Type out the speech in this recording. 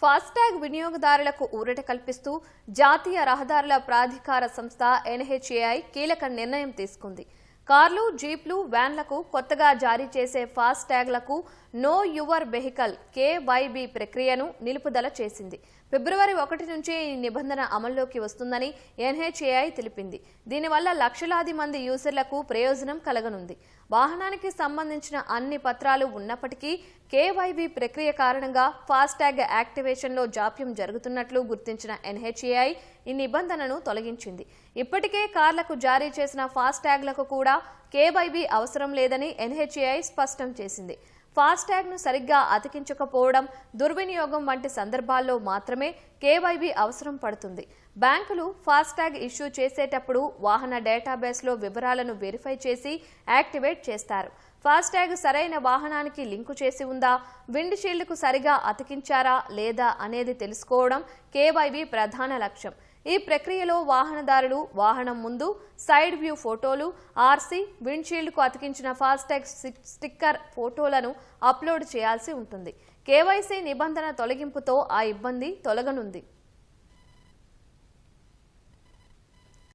FASTag వినియోగదారులకు ఊరట కల్పిస్తూ జాతీయ రహదారుల ప్రాధికార సంస్థ ఎన్హెచ్ఏఐ కీలక నిర్ణయం తీసుకుంది. కార్లు, జీప్లు, వ్యాన్లకు కొత్తగా జారీ చేసే ఫాస్టాగ్లకు నో యువర్ వెహికల్ కేవైబీ ప్రక్రియను నిలుపుదల చేసింది. ఫిబ్రవరి 1 నుంచి ఈ నిబంధన అమల్లోకి వస్తుందని ఎన్హెచ్ఏఐ తెలిపింది. దీనివల్ల లక్షలాది మంది యూజర్లకు ప్రయోజనం కలగనుంది. వాహనానికి సంబంధించిన అన్ని పత్రాలు ఉన్నప్పటికీ కేవైబీ ప్రక్రియ కారణంగా ఫాస్టాగ్ యాక్టివేషన్లో జాప్యం జరుగుతున్నట్లు గుర్తించిన ఎన్హెచ్ఏఐ ఈ నిబంధనను తొలగించింది. ఇప్పటికే కార్లకు జారీ చేసిన ఫాస్టాగ్లకు కూడా కేవైబీ అవసరం లేదని ఎన్హెచ్ఏఐ స్పష్టం చేసింది. ఫాస్టాగ్ను సరిగ్గా అతికించకపోవడం, దుర్వినియోగం వంటి సందర్భాల్లో మాత్రమే కేవైబీ అవసరం పడుతుంది. బ్యాంకులు ఫాస్టాగ్ ఇష్యూ చేసేటప్పుడు వాహన డేటాబేస్లో వివరాలను వెరిఫై చేసి యాక్టివేట్ చేస్తారు. ఫాస్టాగ్ సరైన వాహనానికి లింకు చేసి ఉందా, విండ్ షీల్డ్కు సరిగా అతికించారా లేదా అనేది తెలుసుకోవడం కేవైబీ ప్రధాన లక్ష్యం. ఈ ప్రక్రియలో వాహనదారులు వాహనం ముందు సైడ్ వ్యూ ఫోటోలు, ఆర్సీ, విండ్షీల్డ్కు అతికించిన ఫాస్టాగ్ స్టిక్కర్ ఫోటోలను అప్లోడ్ చేయాల్సి ఉంటుంది. కేవైసీ నిబంధన తొలగింపుతో ఆ ఇబ్బంది తొలగనుంది.